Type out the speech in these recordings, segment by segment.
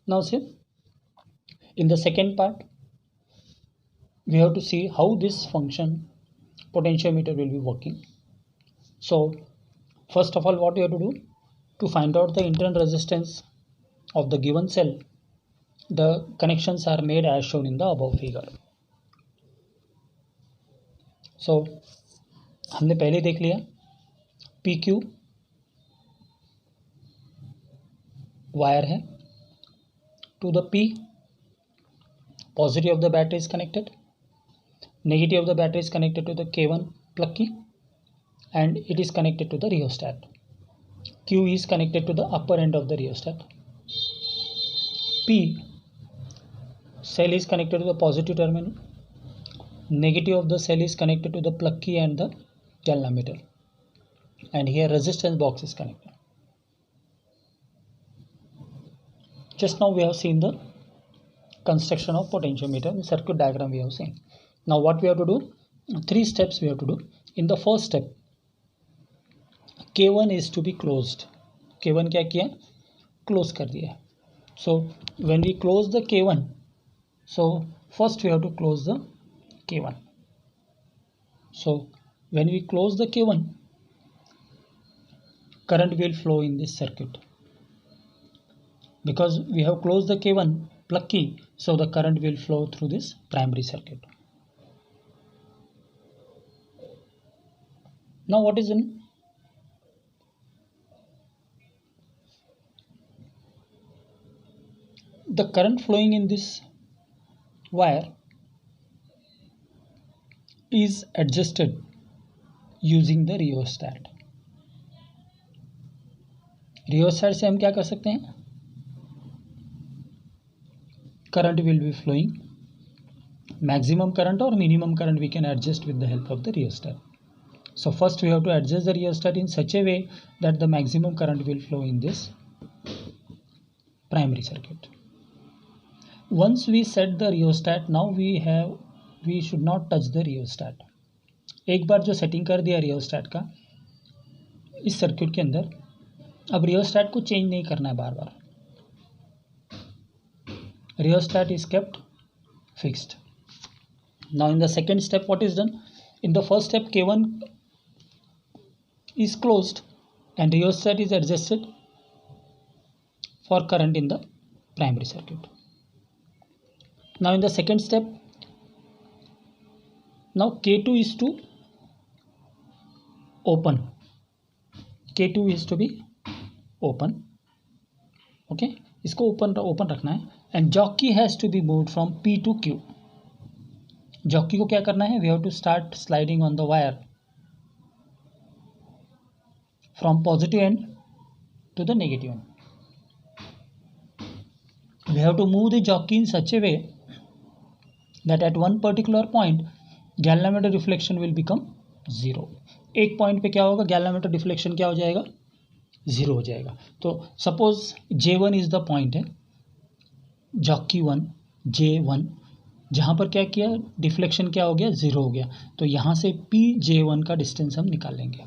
Now see, in the second part, we have to see how this function potentiometer will be working. So first of all, what you have to do to find out the internal resistance of the given cell, the connections are made as shown in the above figure. So हमने पहले देख लिया PQ wire है, to the P positive of the battery is connected, negative of the battery is connected to the K1 plug key, and it is connected to the rheostat. Q is connected to the upper end of the rheostat. P cell is connected to the positive terminal, negative of the cell is connected to the plug key and the galvanometer, and here resistance box is connected. Just now we have seen the construction of potentiometer, the circuit diagram we have seen. Now what we have to do, 3 steps we have to do. In the first step, K1 is to be closed. K1 क्या किया, close कर दिया. So when we close the K1, so first we have to close the K1. So when we close the K1, current will flow in this circuit. Because we have closed the K1 plug key, so the current will flow through this primary circuit. Now what is in? The current flowing in this wire is adjusted using the rheostat. Rheostat से हम क्या कर सकते हैं? Current will be flowing. Maximum current or minimum current we can adjust with the help of the rheostat. So first we have to adjust the rheostat in such a way that the maximum current will flow in this primary circuit. Once we set the rheostat, now we should not touch the rheostat. एक बार जो setting कर दिया rheostat का इस circuit के अंदर, अब rheostat को चेंज नहीं करना है बार बार. Rheostat is kept fixed. Now in the second step, what is done? In the first step, K1 is closed and rheostat is adjusted for current in the primary circuit. Now in the second step, now K2 is to open. K2 is to be open. Okay, इसको open रखना है. And jockey has to be moved from P to Q. Jockey को क्या करना है? We have to start sliding on the wire from positive end to the negative end. We have to move the jockey in such a way that at one particular point galvanometer deflection will become 0. एक point पे क्या होगा, galvanometer deflection क्या हो जाएगा, 0 हो जाएगा. तो suppose J1 is the point है, जॉकी 1 J1, जहाँ पर क्या किया, डिफ्लेक्शन क्या हो गया, 0 हो गया. तो यहाँ से PJ1 का डिस्टेंस हम निकाल लेंगे.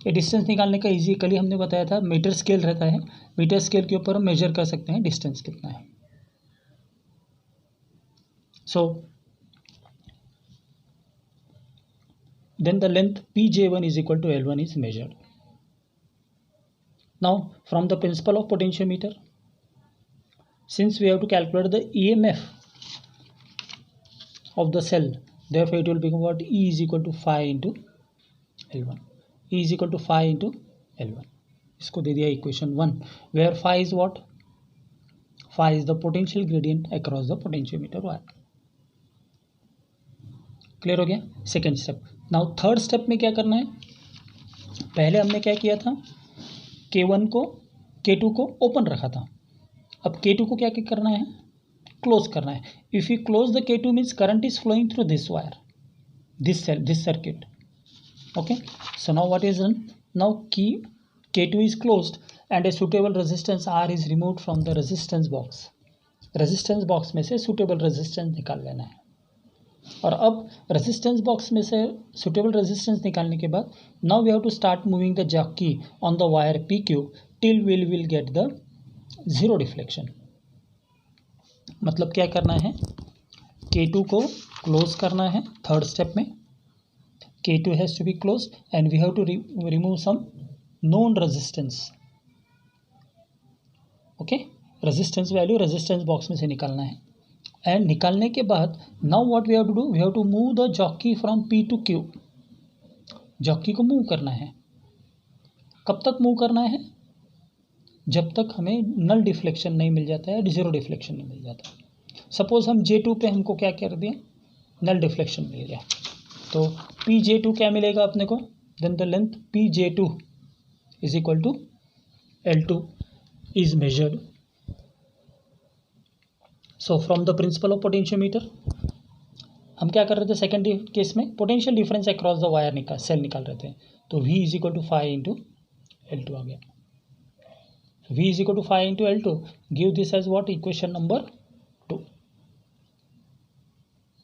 ये डिस्टेंस निकालने का ईजी, कल ही हमने बताया था, मीटर स्केल रहता है. मीटर स्केल के ऊपर हम मेजर कर सकते हैं डिस्टेंस कितना है. So then the length PJ1 is equal to L1 is measured. Now from the principle of potentiometer, since we have to calculate the EMF of the cell, therefore it will become what, E is equal to phi into L1. E is equal to phi into L1. इसको दे दिया equation 1, where phi is what, phi is the potential gradient across the potentiometer wire. Clear हो गया. Second step. Now third step में क्या करना है, पहले हमने क्या किया था, K1 को K2 को ओपन रखा था. अब K2 को क्या करना है, क्लोज करना है. If you close the K2 means current is flowing through this wire, this cell, this circuit. Okay, so now what is done, now K2 is closed and a suitable resistance R is removed from the resistance box. Resistance box में से suitable resistance निकाल लेना है. और अब resistance box में से suitable resistance निकालने के बाद now we have to start moving the jockey on the wire PQ till will get the 0 deflection. मतलब क्या करना है, K2 को क्लोज करना है थर्ड स्टेप में. K2 has to be close and we have to remove some known resistance. Okay, resistance value resistance box में से निकालना है. एंड निकालने के बाद now what we have to do, we have to move the jockey from P to Q. Jockey को move करना है. कब तक मूव करना है, जब तक हमें नल डिफ्लेक्शन नहीं मिल जाता है, जीरो डिफ्लेक्शन नहीं मिल जाता. सपोज हम J2 पे हमको क्या कर दिया, नल डिफ्लेक्शन मिल गया, तो PJ2 क्या मिलेगा अपने को, then the length PJ2 is equal to L2 is measured. So from the principle of potentiometer हम क्या कर रहे थे, सेकेंड केस में potential difference across the wire cell निकाल रहे थे. तो V is equal to 5 into L2 आ गया. V is equal to 5 into L2, give this as what, equation number 2.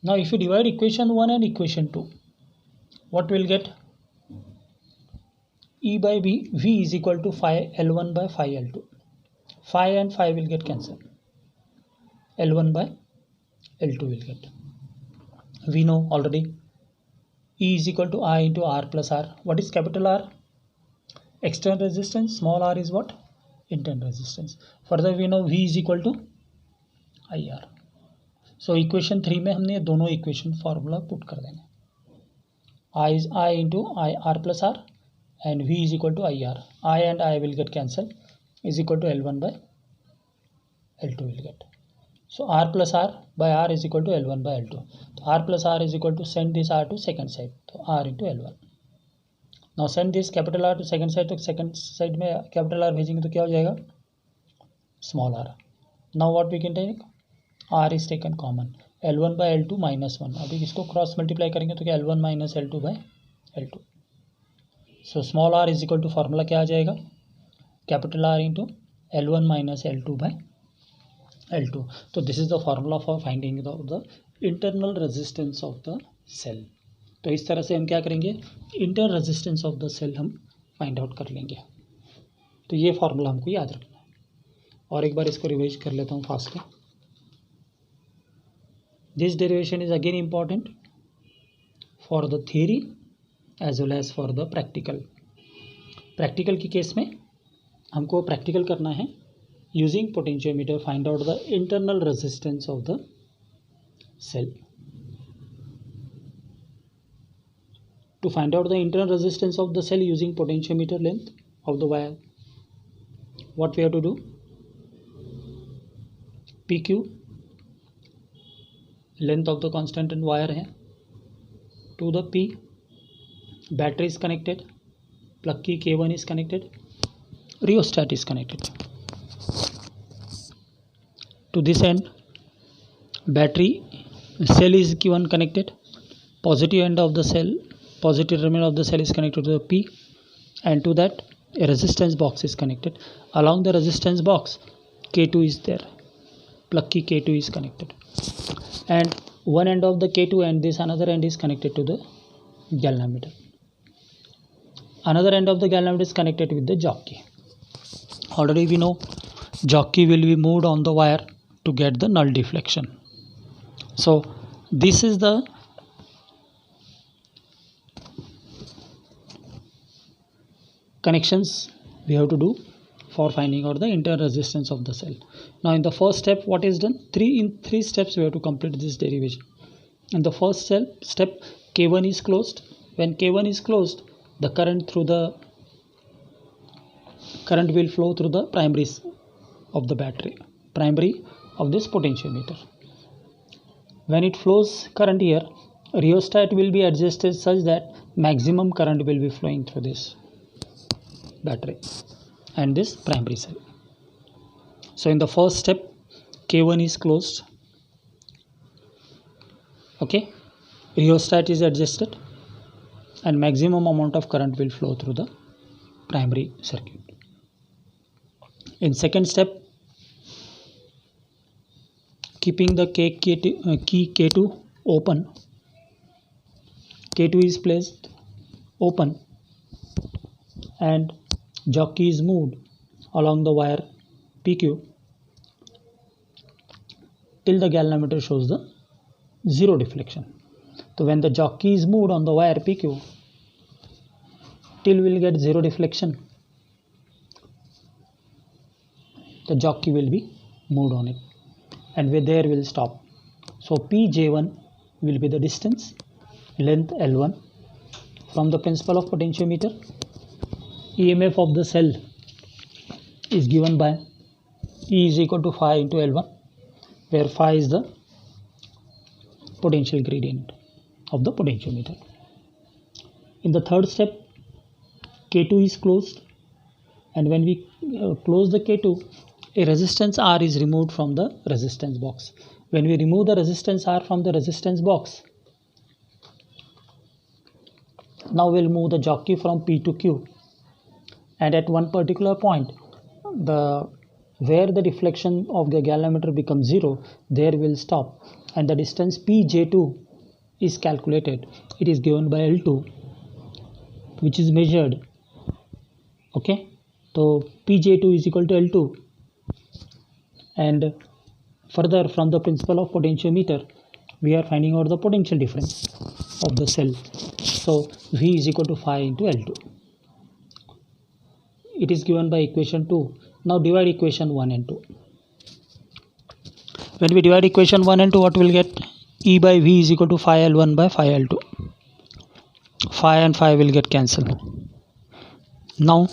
Now if you divide equation 1 and equation 2, what we'll get, E by B, V is equal to 5 L1 by 5 L2. 5 and 5 will get cancelled. L1 by L2 will get. We know already E is equal to I into R plus R. What is capital R? External resistance. Small r is what? Internal resistance. Further we know V is equal to IR. So equation 3 में हमने दोनों equation formula put कर देना. I is I into R plus R and V is equal to IR. I and I will get cancelled, is equal to L1 by L2 will get. So R plus R by R is equal to L1 by L2. So R plus R is equal to, send this R to second side, तो R into L1. Now send this capital R to second side, तो second side में capital R भेजेंगे तो क्या हो जाएगा, small r. Now what we can take, R is taken common, L1 by L2 minus 1. अभी इसको क्रॉस मल्टीप्लाई करेंगे तो क्या, L1 minus L2 by L2. So small r is equal to formula क्या आ जाएगा, capital R into L1 minus L2 by L2. तो this is the formula for finding the internal resistance of the cell. तो इस तरह से हम क्या करेंगे, inter resistance of the cell हम फाइंड आउट कर लेंगे. तो ये फार्मूला हमको याद रखना है. और एक बार इसको रिवाइज कर लेता हूँ fastly. This derivation is again important for the theory as well as for the practical. Practical के केस में हमको प्रैक्टिकल करना है, using potentiometer find out the internal resistance of the cell. To find out the internal resistance of the cell using potentiometer length of the wire, what we have to do, PQ length of the constant and wire है, to the P battery is connected, plug key K1 is connected, rheostat is connected. To this end battery cell is given connected, positive end of the cell, positive terminal of the cell is connected to the P, and to that a resistance box is connected. Along the resistance box K2 is there, plug key K2 is connected, and one end of the K2 and this another end is connected to the galvanometer. Another end of the galvanometer is connected with the jockey. Already we know jockey will be moved on the wire to get the null deflection. So this is the connections we have to do for finding out the internal resistance of the cell. Now in the first step what is done, in three steps we have to complete this derivation. In the first step K1 is closed. When K1 is closed, the current will flow through the primaries of the battery, primary of this potentiometer. When it flows current here, rheostat will be adjusted such that maximum current will be flowing through this battery and this primary cell. So in the first step K1 is closed, okay, rheostat is adjusted and maximum amount of current will flow through the primary circuit. In second step, keeping the key K2 open, K2 is placed open and jockey is moved along the wire PQ. till the galvanometer shows the zero deflection. So when the jockey is moved on the wire PQ, till will get zero deflection, the jockey will be moved on it, and there will stop. So Pj1 will be the distance, length L1 from the principle of potentiometer. EMF of the cell is given by E is equal to phi into L1, where phi is the potential gradient of the potentiometer. In the third step, K2 is closed, and when we close the K2, a resistance R is removed from the resistance box. When we remove the resistance R from the resistance box, now we'll move the jockey from P to Q, and at one particular point, where the deflection of the galvanometer becomes zero, there will stop, and the distance Pj2 is calculated. It is given by L2, which is measured. Okay, so Pj2 is equal to L2, and further from the principle of potentiometer, we are finding out the potential difference of the cell. So V is equal to phi into L2. It is given by equation 2. Now divide equation 1 and 2. When we divide equation 1 and 2, what we will get? E by V is equal to phi L1 by phi L2. Phi and phi will get cancelled. Now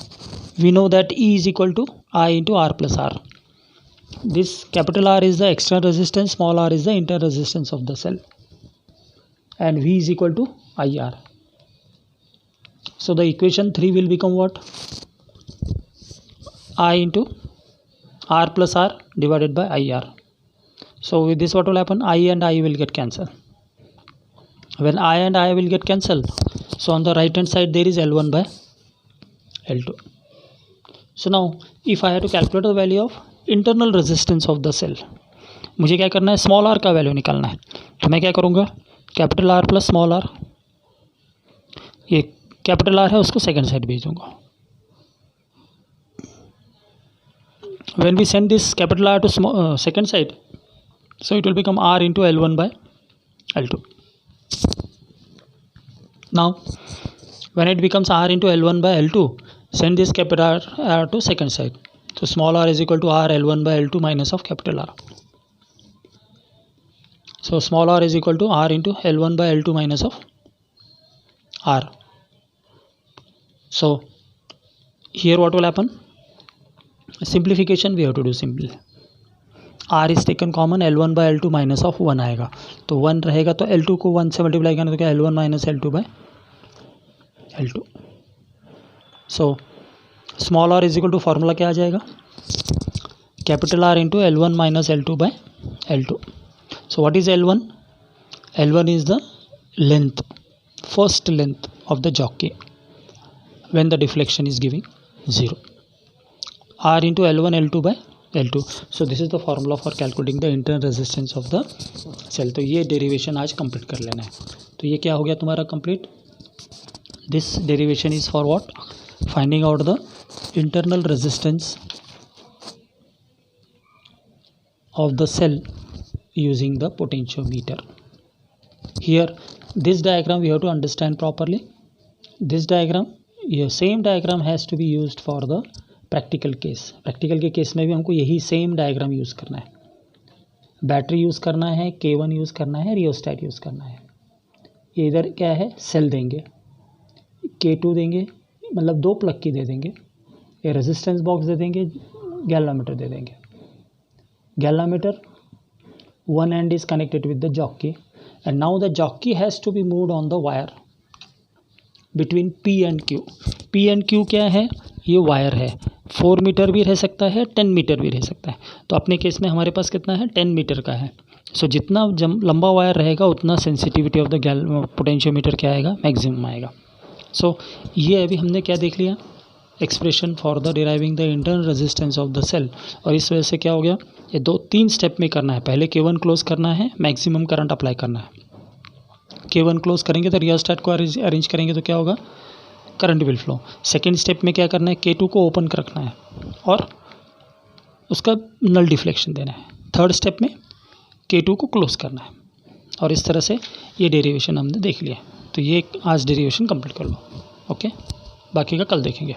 we know that E is equal to I into R plus R. This capital R is the external resistance, small r is the internal resistance of the cell, and V is equal to IR. So the equation 3 will become what? I into R plus R divided by IR. So with this, what will happen? I and I will get cancelled. When I and I will get cancelled, so on the right hand side there is L1 by L2. So now if I have to calculate the value of internal resistance of the cell, मुझे क्या करना है? Small are का value निकालना है. तो मैं क्या करूँगा? Capital R plus small R, ये कैपिटल आर है उसको सेकेंड साइड भेज दूँगा. When we send this capital R to second side, so it will become R into L1 by L2. Now when it becomes R into L1 by L2, send this capital R to second side. So small r is equal to R L1 by L2 minus of capital R. So small r is equal to R into L1 by L2 minus of R. So here what will happen? Simplification we have to do simple. R is taken common, L1 by L2 minus of 1 आएगा, तो 1 रहेगा, तो L2 को 1 से multiply करना तो क्या? L1 minus L2 by L2. So small r is equal to formula क्या आ जाएगा? Capital R into L1 minus L2 by L2. So what is L1? L1 is the length, first length of the jockey when the deflection is giving 0. R into L1 L2 by L2. So this is the formula for calculating the internal resistance of the cell. तो ये derivation आज complete कर लेना है. तो ये क्या हो गया तुम्हारा complete? This derivation is for what? Finding out the internal resistance of the cell using the potentiometer. Here this diagram we have to understand properly. This diagram, ये same diagram has to be used for the practical case. Practical के case में भी हमको यही same diagram use करना है. Battery use करना है, K1 यूज़ करना है, रियोस्टैट यूज़ करना है. ये इधर क्या है? सेल देंगे, K2 देंगे, मतलब 2 प्लग की दे देंगे, ये रेजिस्टेंस बॉक्स दे देंगे, गैल्वामीटर दे देंगे. Galvanometer, one end is connected with the jockey, and now the jockey has to be moved on the wire between P and Q. P and Q क्या है? ये वायर है. 4 मीटर भी रह सकता है, 10 मीटर भी रह सकता है. तो अपने केस में हमारे पास कितना है? 10 मीटर का है. सो जितना लंबा वायर रहेगा उतना सेंसिटिविटी ऑफ द पोटेंशियोमीटर क्या आएगा? मैक्सिमम आएगा. सो ये अभी हमने क्या देख लिया? Expression for the deriving the internal resistance of the cell. और इस वजह से क्या हो गया? ये 2-3 स्टेप में करना है. पहले K1 क्लोज करना है, मैक्सिमम करंट अप्लाई करना है. K1 क्लोज करेंगे तो रियोस्टैट को अरेंज करेंगे तो क्या होगा? Current will flow. Second step में क्या करना है? K2 को ओपन कर रखना है और उसका नल डिफ्लेक्शन देना है. थर्ड स्टेप में K2 को क्लोज करना है। और इस तरह से ये डेरिवेशन हमने देख लिया। तो ये आज डेरिवेशन कंप्लीट कर लो। ओके, बाकी का कल देखेंगे।